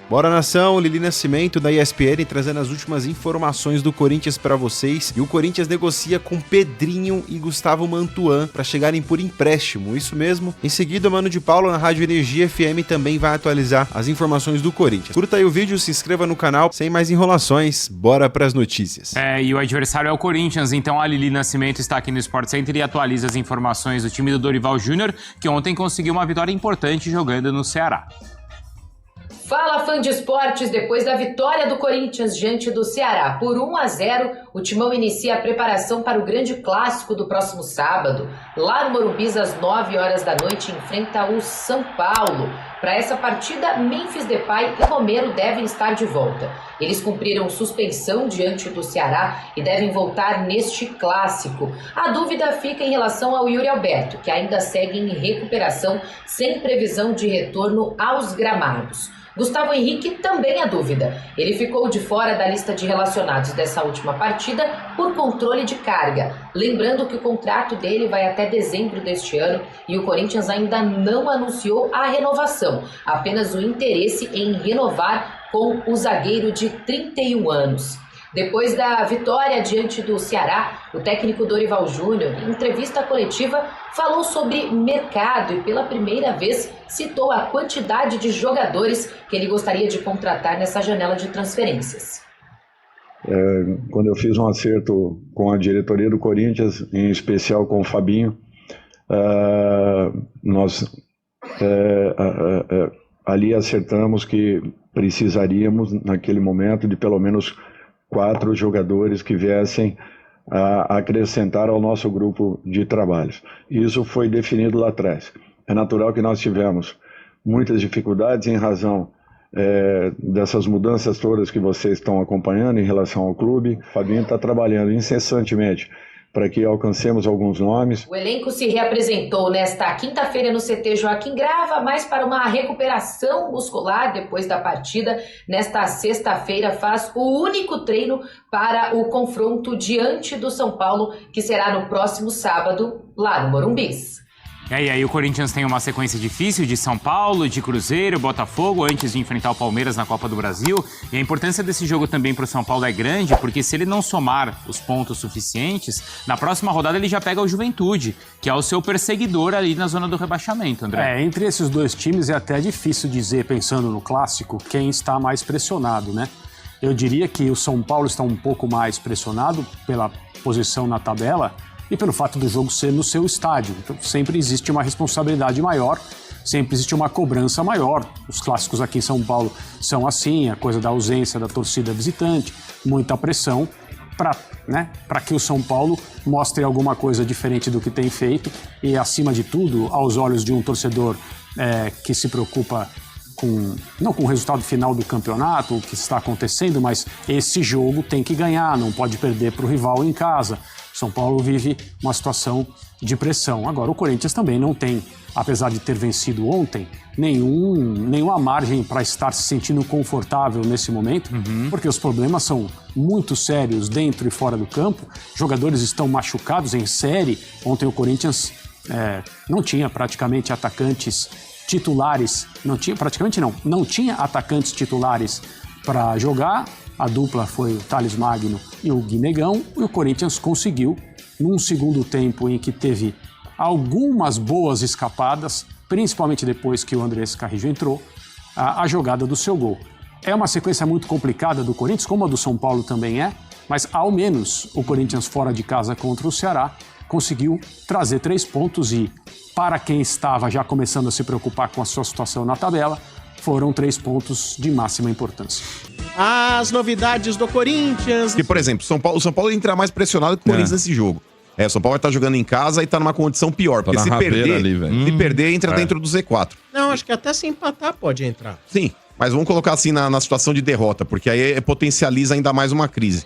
Bora nação, Lili Nascimento da ESPN trazendo as últimas informações do Corinthians pra vocês. E o Corinthians negocia com Pedrinho e Gustavo Mantuan pra chegarem por empréstimo, isso mesmo. Em seguida, o Mano de Paulo na Rádio Energia FM também vai atualizar as informações do Corinthians. Curta aí o vídeo, se inscreva no canal. Sem mais enrolações, bora pras notícias. E o adversário é o Corinthians, então a Lili Nascimento está aqui no Sport Center e atualiza as informações do time do Dorival Júnior, que ontem conseguiu uma vitória importante jogando no Ceará. Fala, fã de esportes! Depois da vitória do Corinthians diante do Ceará por 1-0, o Timão inicia a preparação para o grande clássico do próximo sábado. Lá no Morumbi, às 9 horas da noite, enfrenta o São Paulo. Para essa partida, Memphis Depay e Romero devem estar de volta. Eles cumpriram suspensão diante do Ceará e devem voltar neste clássico. A dúvida fica em relação ao Yuri Alberto, que ainda segue em recuperação, sem previsão de retorno aos gramados. Gustavo Henrique também há dúvida. Ele ficou de fora da lista de relacionados dessa última partida por controle de carga. Lembrando que o contrato dele vai até dezembro deste ano e o Corinthians ainda não anunciou a renovação, apenas o interesse em renovar com o zagueiro de 31 anos. Depois da vitória diante do Ceará, o técnico Dorival Júnior, em entrevista coletiva, falou sobre mercado e pela primeira vez citou a quantidade de jogadores que ele gostaria de contratar nessa janela de transferências. Quando eu fiz um acerto com a diretoria do Corinthians, em especial com o Fabinho, nós ali acertamos que precisaríamos, naquele momento, de pelo menos 4 jogadores que viessem a acrescentar ao nosso grupo de trabalhos. Isso foi definido lá atrás. É natural que nós tivemos muitas dificuldades em razão dessas mudanças todas que vocês estão acompanhando em relação ao clube. O Fabinho está trabalhando incessantemente para que alcancemos alguns nomes. O elenco se reapresentou nesta quinta-feira no CT Joaquim Grava, mas para uma recuperação muscular depois da partida. Nesta sexta-feira faz o único treino para o confronto diante do São Paulo, que será no próximo sábado, lá no Morumbi. E aí o Corinthians tem uma sequência difícil de São Paulo, de Cruzeiro, Botafogo, antes de enfrentar o Palmeiras na Copa do Brasil. E a importância desse jogo também para o São Paulo é grande, porque se ele não somar os pontos suficientes, na próxima rodada ele já pega o Juventude, que é o seu perseguidor ali na zona do rebaixamento, André. Entre esses dois times é até difícil dizer, pensando no clássico, quem está mais pressionado, né? Eu diria que o São Paulo está um pouco mais pressionado pela posição na tabela, e pelo fato do jogo ser no seu estádio. Então sempre existe uma responsabilidade maior, sempre existe uma cobrança maior. Os clássicos aqui em São Paulo são assim, a coisa da ausência da torcida visitante, muita pressão para que o São Paulo mostre alguma coisa diferente do que tem feito e, acima de tudo, aos olhos de um torcedor que se preocupa não com o resultado final do campeonato, o que está acontecendo, mas esse jogo tem que ganhar, não pode perder para o rival em casa. São Paulo vive uma situação de pressão. Agora, o Corinthians também não tem, apesar de ter vencido ontem, nenhuma margem para estar se sentindo confortável nesse momento, porque os problemas são muito sérios dentro e fora do campo. Jogadores estão machucados em série. Ontem o Corinthians não tinha praticamente atacantes titulares. Não tinha atacantes titulares para jogar. A dupla foi o Thales Magno e o Guinegão, e o Corinthians conseguiu, num segundo tempo em que teve algumas boas escapadas, principalmente depois que o Andrés Carrillo entrou, a jogada do seu gol. É uma sequência muito complicada do Corinthians, como a do São Paulo também é, mas ao menos o Corinthians fora de casa contra o Ceará conseguiu trazer 3 pontos e, para quem estava já começando a se preocupar com a sua situação na tabela, foram 3 pontos de máxima importância. As novidades do Corinthians. Que, por exemplo, o São Paulo entra mais pressionado que o Corinthians nesse jogo. O São Paulo vai estar jogando em casa e está numa condição pior, porque se perder, entra dentro do Z4. Não, acho que até se empatar pode entrar. Sim, mas vamos colocar assim na situação de derrota, porque aí potencializa ainda mais uma crise.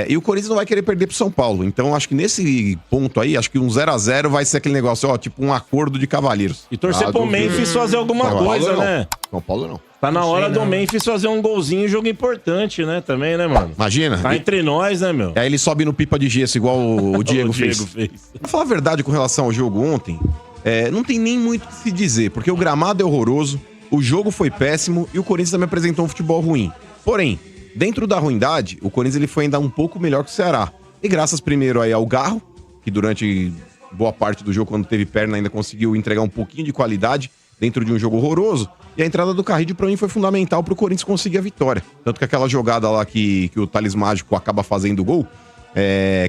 E o Corinthians não vai querer perder pro São Paulo. Então, acho que nesse ponto aí, acho que um 0x0 vai ser aquele negócio, tipo um acordo de cavalheiros. E torcer pro Memphis fazer alguma coisa, né? São Paulo não. Tá na hora do Memphis fazer um golzinho, jogo importante, né? Também, né, mano? Imagina. Tá entre nós, né, meu? Aí ele sobe no pipa de gesso, igual o Diego fez. Pra falar a verdade com relação ao jogo ontem, não tem nem muito o que se dizer, porque o gramado é horroroso. o jogo foi péssimo e o Corinthians também apresentou um futebol ruim. Porém, dentro da ruindade, o Corinthians ele foi ainda um pouco melhor que o Ceará. E graças primeiro aí ao Garro, que durante boa parte do jogo, quando teve perna, ainda conseguiu entregar um pouquinho de qualidade dentro de um jogo horroroso. E a entrada do Carrillo, pra mim, foi fundamental pro Corinthians conseguir a vitória. Tanto que aquela jogada lá que o Thales Mágico acaba fazendo o gol,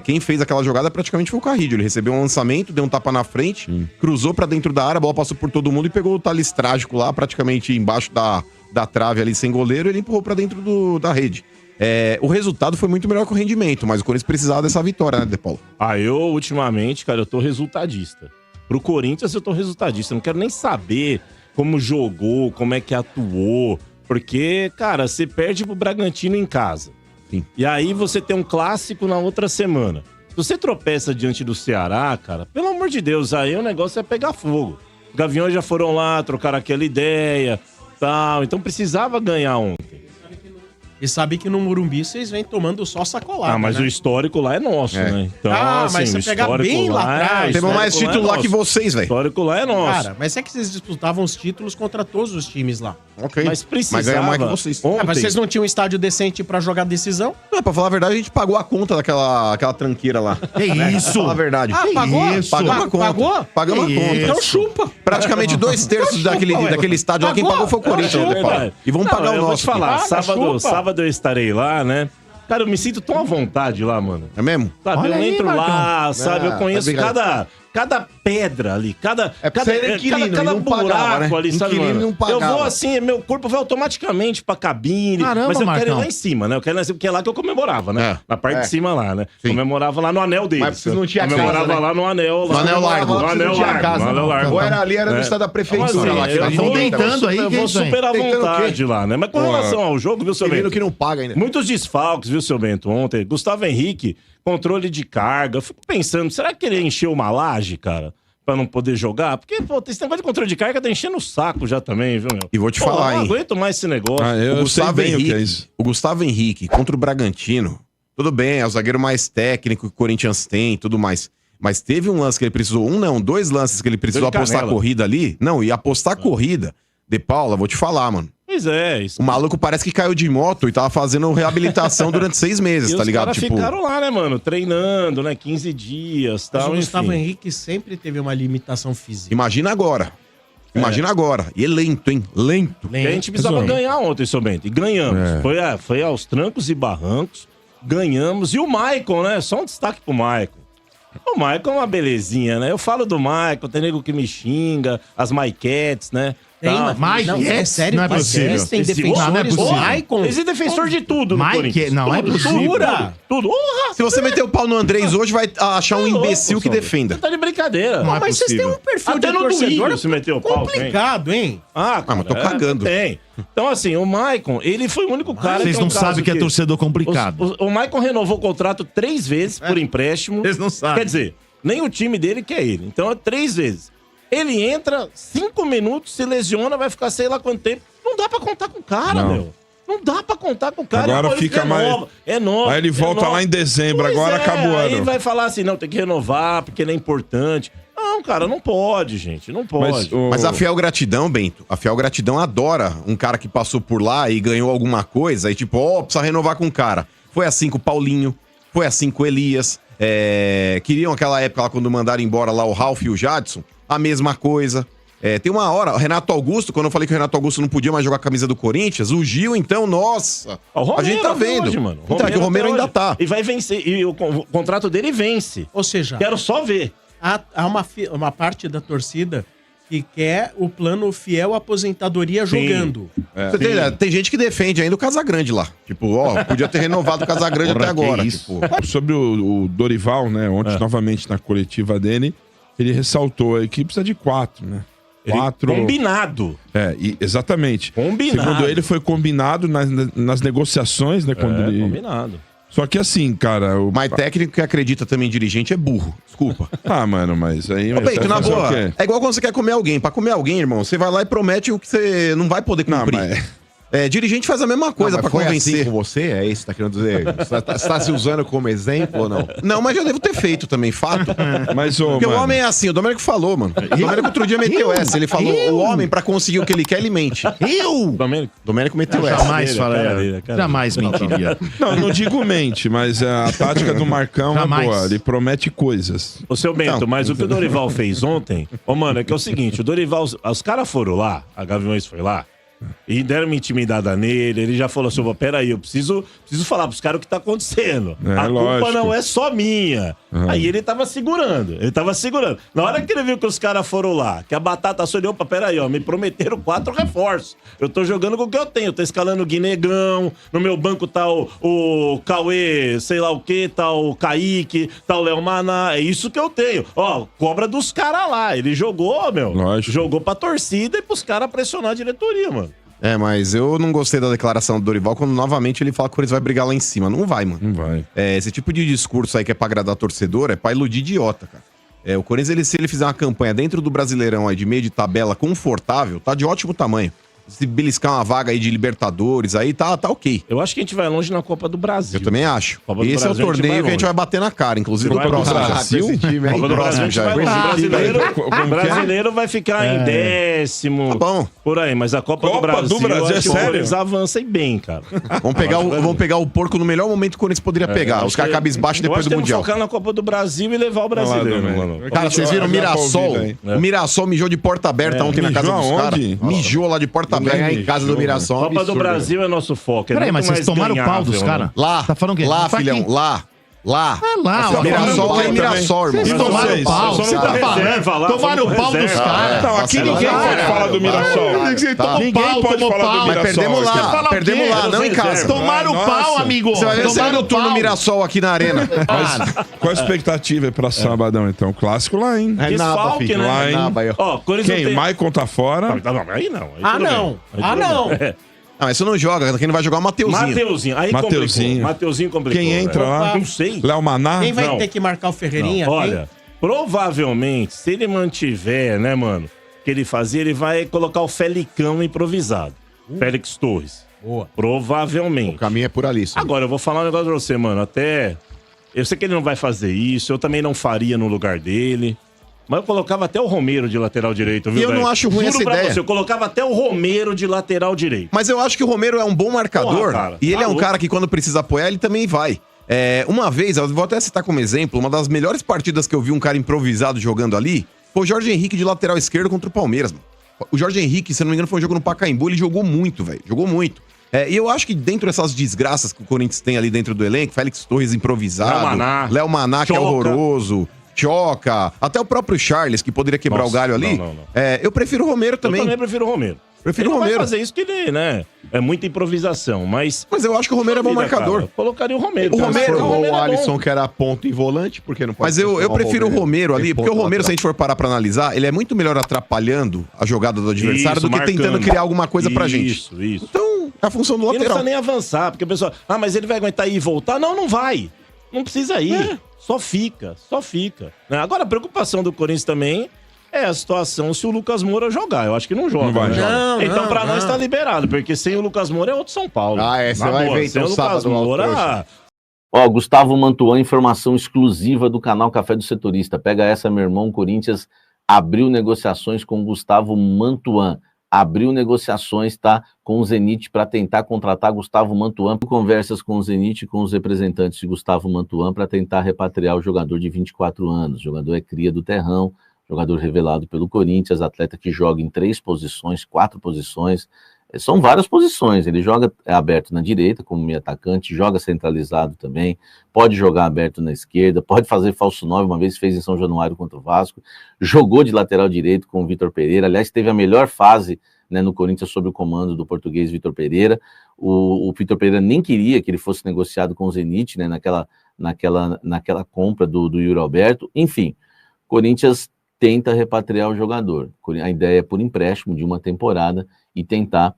quem fez aquela jogada praticamente foi o Carrillo. Ele recebeu um lançamento, deu um tapa na frente, cruzou pra dentro da área, a bola passou por todo mundo e pegou o Thales Trágico lá, praticamente embaixo da trave ali, sem goleiro, ele empurrou pra dentro da rede. O resultado foi muito melhor que o rendimento, mas o Corinthians precisava dessa vitória, né, De Paulo? Eu, ultimamente, cara, eu tô resultadista. Pro Corinthians, eu tô resultadista. Eu não quero nem saber como jogou, como é que atuou. Porque, cara, você perde pro Bragantino em casa. Sim. E aí você tem um clássico na outra semana. Se você tropeça diante do Ceará, cara, pelo amor de Deus, aí o negócio é pegar fogo. Os Gaviões já foram lá, trocaram aquela ideia, tal. Então precisava ganhar ontem. E sabe que no Morumbi vocês vêm tomando só sacolada, mas né? o histórico lá é nosso, né? Então, mas você pegar bem lá atrás... Temos mais título lá que vocês, velho. O histórico lá é nosso. Cara, mas é que vocês disputavam os títulos contra todos os times lá. Ok. Mas precisava. Mas ganhar mais que vocês. Ontem. Mas vocês não tinham um estádio decente pra jogar decisão? Não, pra falar a verdade, a gente pagou a conta daquela tranqueira lá. Que isso? Pra falar a verdade. Pagou? isso? Pagamos a conta. Pagou? Pagamos a conta. Então chupa. Praticamente 2/3 daquele estádio lá, quem pagou foi o Corinthians, né, Paulo? E vamos pagar o eu vou nosso. te falar, Paga, sábado eu estarei lá, né? Cara, eu me sinto tão à vontade lá, mano. É mesmo? Sabe, Olha eu aí, entro lá, sabe? Eu conheço obrigado. cada pedra ali, cada você era inquilino, cada e não buraco pagava, né? ali, sabe, Inquilino mano? não pagava. Eu vou assim, meu corpo vai automaticamente pra cabine. Caramba, mas eu quero ir Marcão. lá em cima, né? Eu quero ir lá em cima, porque é lá que eu comemorava, né? Na parte de cima lá, né? Sim. Comemorava lá no anel deles. Mas vocês não tinham comemorava casa, né? lá no anel. No anel largo. No anel largo. No anel largo. Ou era ali, era no estado da prefeitura lá. Mas, que eu nós vão vou vamos deitando aí, Eu que vou isso aí? super à Deitando o quê? vontade lá, né? Mas com relação ao jogo, viu, seu Inquilino Bento? que não paga ainda. Muitos desfalques, viu, seu Bento, ontem. Gustavo Henrique, controle de carga. Eu fico pensando, será que ele encheu uma laje, cara? Pra não poder jogar? Porque, pô, esse negócio de controle de carga tá enchendo o saco já também, viu, meu? E vou te Pô, falar, eu não hein? aguento mais esse negócio. Eu sei bem o que é isso. O Gustavo Henrique contra o Bragantino, tudo bem, é o zagueiro mais técnico que o Corinthians tem e tudo mais. Mas teve um lance que ele precisou, dois lances que ele precisou Deu de apostar a canela. corrida ali. Não, e apostar a corrida, De Paula, vou te falar, mano. Pois é, isso. O maluco parece que caiu de moto e tava fazendo reabilitação durante 6 meses, E tá os ligado? caras ficaram lá, né, mano? Treinando, né? 15 dias, Mas tal, o Gustavo enfim. Henrique sempre teve uma limitação física. Imagina agora. Imagina agora. E é lento, hein? Lento. E a gente precisava ganhar ontem, seu Bento. E ganhamos. Foi aos trancos e barrancos. Ganhamos. E o Maicon, né? Só um destaque pro Maicon. O Maicon é uma belezinha, né? Eu falo do Maicon, tem nego que me xinga, as Maiquetes, né? Tem, Tá. mas Mike, é sério, não é mas possível. tem Esse- defensores não é do possível. Maicon. Esse é defensor de tudo no Mike, Corinthians. não é Tudo, possível. Tudo. Orra! Se você meter o pau no Andrés hoje, vai achar um Tá louco, imbecil que Sombra. defenda. Você tá de brincadeira. Não é Mas vocês têm possível. um perfil Até de no torcedor Duílio se meteu o pau, complicado, hein? Ah, cara, mas tô cagando. Tem. Então, assim, o Maicon, ele foi o único cara Vocês que é um não sabem caso o que é torcedor complicado. O Maicon renovou o contrato 3 vezes por empréstimo. Eles não sabem. Quer dizer, nem o time dele quer ele. Então é 3 vezes. Ele entra 5 minutos, se lesiona, vai ficar sei lá quanto tempo. Não dá pra contar com o cara, Não. meu. Não dá pra contar com o cara. Agora Pô, ele fica renova, É novo. Aí ele volta lá em dezembro, Pois agora é, acabou o Aí ano. vai falar assim, não, tem que renovar, porque ele é importante. Não, cara, não pode, gente. Não pode. Mas a Fiel Gratidão, Bento, a Fiel Gratidão adora um cara que passou por lá e ganhou alguma coisa e tipo, precisa renovar com o cara. Foi assim com o Paulinho, foi assim com o Elias. Queriam aquela época lá quando mandaram embora lá o Ralf e o Jadson, a mesma coisa. Tem uma hora, o Renato Augusto, quando eu falei que o Renato Augusto não podia mais jogar a camisa do Corinthians, o Gil, então, nossa. Ó, o Romero a gente tá até vendo. hoje, mano. Então, é que o Romero até ainda hoje. tá. E vai vencer. E o contrato dele vence. Ou seja, Quero só ver. há uma parte da torcida que quer o plano fiel à aposentadoria jogando. Tem gente que defende ainda o Casagrande lá. Tipo, podia ter renovado o Casagrande até agora. Tipo, Sobre o Dorival, né? Ontem, novamente, na coletiva dele, ele ressaltou aí que precisa de 4, né? 4. Combinado. Exatamente. Combinado. Segundo ele, foi combinado nas negociações, né? Quando ele... Combinado. Só que assim, cara... Mas técnico que acredita também em dirigente é burro. Desculpa. Ah, mano, mas aí... Ô, Bento, na fazer o boa, quê? é igual quando você quer comer alguém. Pra comer alguém, irmão, você vai lá e promete o que você não vai poder Não, cumprir. mas... Dirigente faz a mesma coisa pra convencer. Assim com você? É isso que tá querendo dizer? Você tá se usando como exemplo ou não? Não, mas eu devo ter feito também, fato. Mas, Porque o homem é assim, o Domênico falou, mano. O Domênico outro dia meteu essa. Ele falou, o homem, pra conseguir o que ele quer, ele mente. Domênico meteu essa. Jamais falaria. Jamais mentiria. Não digo mente, mas a tática do Marcão é boa. Ele promete coisas. Ô, seu Bento, mas o que o Dorival fez ontem, mano, é que é o seguinte, o Dorival, os caras foram lá, a Gaviões foi lá, e deram uma intimidada nele, ele já falou assim, peraí, eu preciso falar pros caras o que tá acontecendo. A culpa não é só minha. Aí ele tava segurando. Na hora que ele viu que os caras foram lá, que a batata só olhou, peraí, me prometeram 4 reforços. Eu tô jogando com o que eu tenho, eu tô escalando o Guinegão, no meu banco tá o Cauê, sei lá o que, tá o Kaique, tá o Léo Maná, é isso que eu tenho. Cobra dos caras lá. Ele jogou, jogou pra torcida e pros caras pressionar a diretoria, mano. Mas eu não gostei da declaração do Dorival quando novamente ele fala que o Corinthians vai brigar lá em cima. Não vai, mano. Não vai. Esse tipo de discurso aí que é pra agradar torcedor é pra iludir idiota, cara. O Corinthians, se ele fizer uma campanha dentro do Brasileirão aí de meio de tabela confortável, tá de ótimo tamanho. Se beliscar uma vaga aí de Libertadores, aí tá ok. Eu acho que a gente vai longe na Copa do Brasil. Eu também acho. Esse é o torneio que a gente vai bater na cara, inclusive do próximo Brasil. Copa do Brasil já o brasileiro vai ficar em 10º. Tá bom. Por aí, mas a Copa do Brasil é sério. Eles avançam bem, cara. Vamos pegar o porco no melhor momento que o Corinthians poderia pegar. Os caras cabisbaixo depois do Mundial. Focar na Copa do Brasil e levar o brasileiro, mano. Cara, vocês viram o Mirassol? O Mirassol mijou de porta aberta ontem na casa dos caras. Mijou lá de porta aberta. Ganhar em casa do Mirassol. Copa do Brasil é nosso foco. Peraí, mas vocês tomaram o pau dos caras? Lá. Tá falando o quê? Lá, filhão. Lá. Mirassol é Mirassol, irmão. Vocês tomaram o pau. Você tá falando? Tomaram o pau dos caras. Não, aqui ninguém pode falar do Mirassol. Ninguém pode falar do Mirassol. Mas perdemos lá, não em casa. Tomaram o pau, amigo. Você vai ver segundo turno Mirassol aqui na arena. Mas qual a expectativa pra sabadão, então? Clássico lá, hein? Desfalque, né? Lá, hein? Quem? O Maicon tá fora? Aí não. Não, mas você não joga. Quem não vai jogar é o Mateuzinho. Aí Mateuzinho complicou. Quem entra lá? Não sei. Léo Maná? Quem vai ter que marcar o Ferreirinha? Olha, provavelmente, se ele mantiver, né, mano, o que ele fazia, ele vai colocar o Felicão improvisado. Félix Torres. Boa. Provavelmente. O caminho é por ali. Sim. Agora, eu vou falar um negócio pra você, mano. Eu sei que ele não vai fazer isso, eu também não faria no lugar dele. Mas eu colocava até o Romero de lateral direito, viu? E eu não acho ruim essa ideia. Eu colocava até o Romero de lateral direito. Mas eu acho que o Romero é um bom marcador. E ele é um cara que quando precisa apoiar, ele também vai. Uma vez, eu vou até citar como exemplo, uma das melhores partidas que eu vi um cara improvisado jogando ali, foi o Jorge Henrique de lateral esquerdo contra o Palmeiras, mano. O Jorge Henrique, se não me engano, foi um jogo no Pacaembu, ele jogou muito, velho. Jogou muito. E eu acho que dentro dessas desgraças que o Corinthians tem ali dentro do elenco, Félix Torres improvisado, Léo Maná, que é horroroso, Choca, até o próprio Charles, que poderia quebrar o galho ali. Não. Eu prefiro o Romero também. Eu também prefiro o Romero. Prefiro o Romero. Vai fazer isso que ele, né? É muita improvisação, mas eu acho que o Romero é bom marcador. Colocaria o Romero. O Alisson, que era ponto e volante, porque não pode. Mas eu prefiro o Romero ali, porque o Romero, se a gente for parar pra analisar, ele é muito melhor atrapalhando a jogada do adversário do que tentando criar alguma coisa pra gente. Isso. Então, é a função do lateral. Ele não precisa nem avançar, porque a pessoa, mas ele vai aguentar ir e voltar? Não vai. Não precisa ir. Só fica. Agora, a preocupação do Corinthians também é a situação se o Lucas Moura jogar. Eu acho que não joga. Não vai jogar. Então, pra nós tá liberado, porque sem o Lucas Moura é outro São Paulo. Você vai ver então sábado o Lucas Moura. Gustavo Mantuan, informação exclusiva do canal Café do Setorista. Pega essa, meu irmão. O Corinthians abriu negociações com Gustavo Mantuan. Abriu negociações, tá, com o Zenit para tentar contratar Gustavo Mantuan. Conversas com o Zenit e com os representantes de Gustavo Mantuan para tentar repatriar o jogador de 24 anos. O jogador é cria do Terrão, jogador revelado pelo Corinthians, atleta que joga em 4 posições. São várias posições. Ele joga aberto na direita, como meio atacante, joga centralizado também, pode jogar aberto na esquerda, pode fazer falso 9, uma vez fez em São Januário contra o Vasco, jogou de lateral direito com o Vitor Pereira, aliás, teve a melhor fase, né, no Corinthians sob o comando do português Vitor Pereira. O Vitor Pereira nem queria que ele fosse negociado com o Zenit, né, naquela compra do Yuri Alberto. Enfim, Corinthians tenta repatriar o jogador. A ideia é por empréstimo de uma temporada e tentar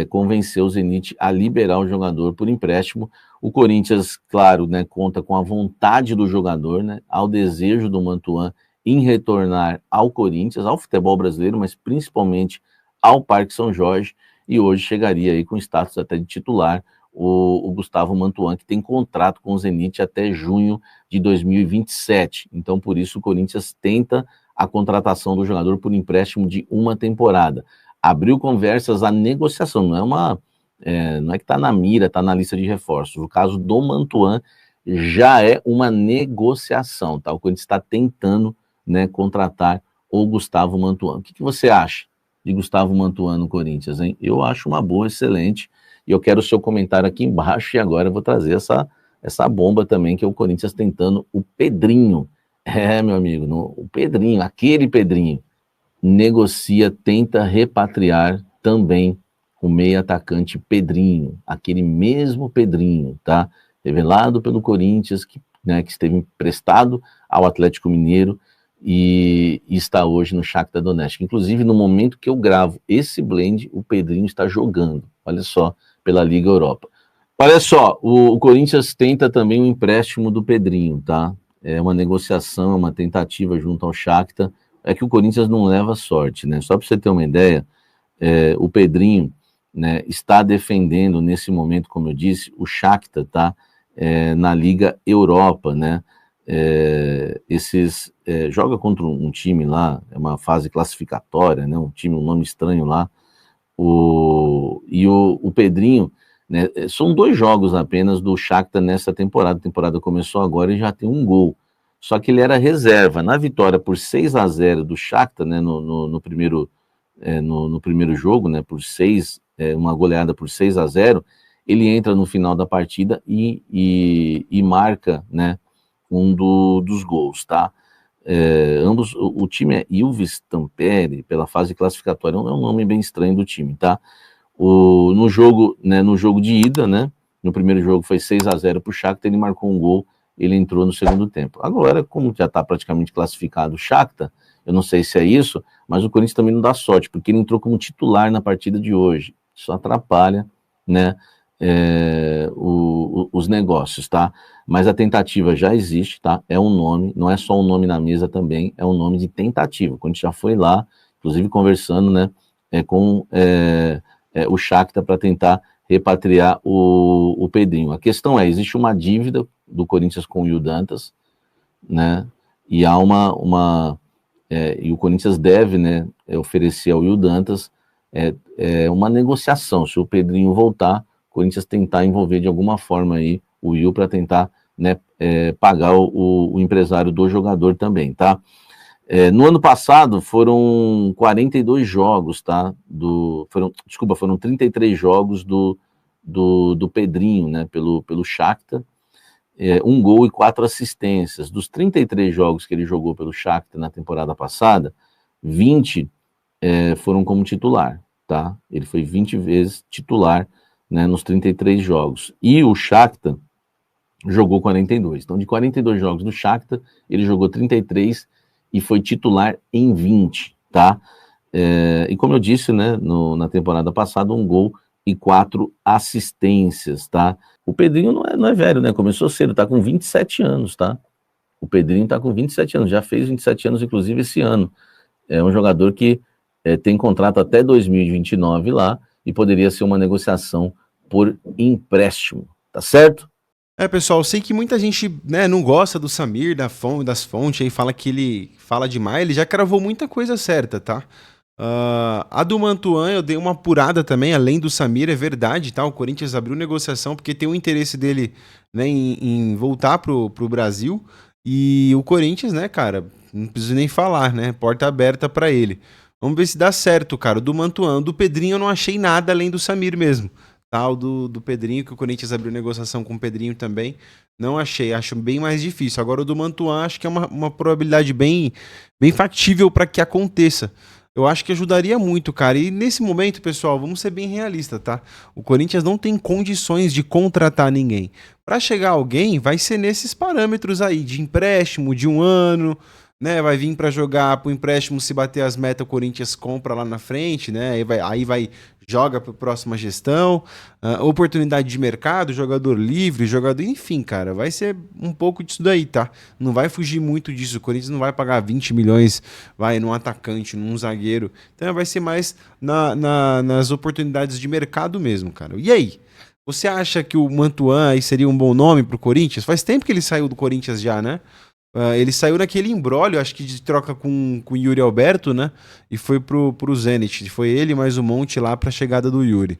convencer o Zenit a liberar o jogador por empréstimo. O Corinthians, claro, né, conta com a vontade do jogador, né, ao desejo do Mantuan em retornar ao Corinthians, ao futebol brasileiro, mas principalmente ao Parque São Jorge. e hoje chegaria aí com status até de titular o Gustavo Mantuan, que tem contrato com o Zenit até junho de 2027. Então, por isso, o Corinthians tenta a contratação do jogador por empréstimo de uma temporada. Abriu conversas, a negociação, não é que está na mira, está na lista de reforços. O caso do Mantuan já é uma negociação, tá? O Corinthians está tentando, né, contratar o Gustavo Mantuan. O que você acha de Gustavo Mantuan no Corinthians, hein? Eu acho uma boa, excelente. E eu quero o seu comentário aqui embaixo, e agora eu vou trazer essa bomba também, que é o Corinthians tentando o Pedrinho. Meu amigo, o Pedrinho, aquele Pedrinho, negocia, tenta repatriar também o meio atacante Pedrinho, aquele mesmo Pedrinho, tá? Revelado pelo Corinthians, que esteve emprestado ao Atlético Mineiro e está hoje no Shakhtar Donetsk. Inclusive, no momento que eu gravo esse blend, o Pedrinho está jogando, olha só, pela Liga Europa. Olha só, o Corinthians tenta também um empréstimo do Pedrinho, tá? É uma negociação, uma tentativa junto ao Shakhtar. É que o Corinthians não leva sorte, né? Só para você ter uma ideia, o Pedrinho, né, está defendendo nesse momento, como eu disse, o Shakhtar, tá? Na Liga Europa, né? Joga contra um time lá, é uma fase classificatória, né? Um nome estranho lá. O Pedrinho, né, são 2 jogos apenas do Shakhtar nessa temporada. A temporada começou agora e já tem um gol. Só que ele era reserva. Na vitória por 6-0 do Shakhtar, né, no primeiro jogo, né, uma goleada por 6-0, ele entra no final da partida e marca, né, um dos gols, tá? O time é Ilves Tampere, pela fase classificatória, é um nome bem estranho do time, tá? No jogo de ida, né, no primeiro jogo foi 6-0 pro Shakhtar, ele marcou um gol, ele entrou no segundo tempo. Agora, como já está praticamente classificado o Shakhtar, eu não sei se é isso, mas o Corinthians também não dá sorte, porque ele entrou como titular na partida de hoje. Isso atrapalha, né, os negócios, tá? Mas a tentativa já existe, tá? É um nome, não é só um nome na mesa também, é um nome de tentativa. Quando a gente já foi lá, inclusive conversando, né, com o Shakhtar para tentar repatriar o Pedrinho. A questão existe uma dívida do Corinthians com o Will Dantas, né? E há e o Corinthians deve, né, oferecer ao Will Dantas uma negociação. Se o Pedrinho voltar, o Corinthians tentar envolver de alguma forma aí o Will para tentar, né, pagar o empresário do jogador também, tá? No ano passado foram 42 jogos, tá? Foram 33 jogos do Pedrinho, né, pelo Shakhtar, 1 gol e 4 assistências. Dos 33 jogos que ele jogou pelo Shakhtar na temporada passada, 20 foram como titular, tá? Ele foi 20 vezes titular, né, nos 33 jogos. E o Shakhtar jogou 42. Então, de 42 jogos do Shakhtar, ele jogou 33 e foi titular em 20, tá? E como eu disse, né, na temporada passada, 1 gol e 4 assistências, tá? O Pedrinho não é velho, né? Começou cedo, tá com 27 anos, tá? O Pedrinho tá com 27 anos, já fez 27 anos, inclusive, esse ano. É um jogador que tem contrato até 2029 lá e poderia ser uma negociação por empréstimo, tá certo? Pessoal, eu sei que muita gente, né, não gosta do Samir, das fontes, aí fala que ele fala demais, ele já cravou muita coisa certa, tá? A do Mantuan eu dei uma apurada também, além do Samir, é verdade, tá? O Corinthians abriu negociação porque tem o interesse dele, né, em voltar pro Brasil, e o Corinthians, né, cara, não preciso nem falar, né, porta aberta pra ele. Vamos ver se dá certo, cara. O do Mantuan, do Pedrinho eu não achei nada além do Samir mesmo. Tá, o do Pedrinho, que o Corinthians abriu negociação com o Pedrinho também, não achei, acho bem mais difícil. Agora o do Mantuan, acho que é uma probabilidade bem factível para que aconteça. Eu acho que ajudaria muito, cara. E nesse momento, pessoal, vamos ser bem realistas, tá? O Corinthians não tem condições de contratar ninguém. Para chegar alguém, vai ser nesses parâmetros aí, de empréstimo, de 1 ano, né? Vai vir para jogar pro empréstimo, se bater as metas, o Corinthians compra lá na frente, né? Aí vai joga para a próxima gestão, oportunidade de mercado, jogador livre, jogador... Enfim, cara, vai ser um pouco disso daí, tá? Não vai fugir muito disso. O Corinthians não vai pagar 20 milhões, num atacante, num zagueiro. Então vai ser mais nas oportunidades de mercado mesmo, cara. E aí? Você acha que o Mantuan aí seria um bom nome pro Corinthians? Faz tempo que ele saiu do Corinthians já, né? Ele saiu naquele imbróglio, acho que de troca com o Yuri Alberto, né? E foi pro Zenit. Foi ele mais um monte lá pra chegada do Yuri.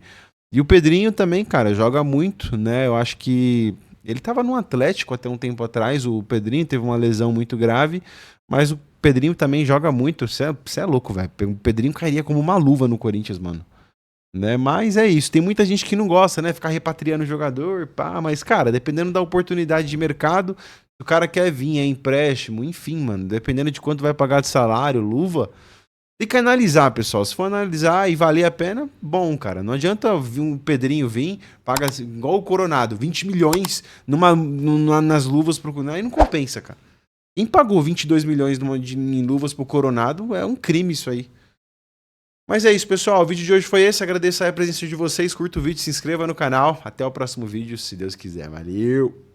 E o Pedrinho também, cara, joga muito, né? Eu acho que ele tava no Atlético até um tempo atrás. O Pedrinho teve uma lesão muito grave, mas o Pedrinho também joga muito. Você é louco, velho. O Pedrinho cairia como uma luva no Corinthians, mano. Né? Mas é isso, tem muita gente que não gosta, né? Ficar repatriando o jogador, pá, mas, cara, dependendo da oportunidade de mercado, se o cara quer vir, é empréstimo, enfim, mano, dependendo de quanto vai pagar de salário, luva, tem que analisar, pessoal. Se for analisar e valer a pena, bom, cara. Não adianta um Pedrinho vir, paga igual o Coronado, 20 milhões nas luvas pro Coronado, aí não compensa, cara. Quem pagou 22 milhões em luvas pro Coronado é um crime isso aí. Mas é isso, pessoal. O vídeo de hoje foi esse. Agradeço a presença de vocês. Curta o vídeo, se inscreva no canal. Até o próximo vídeo, se Deus quiser. Valeu!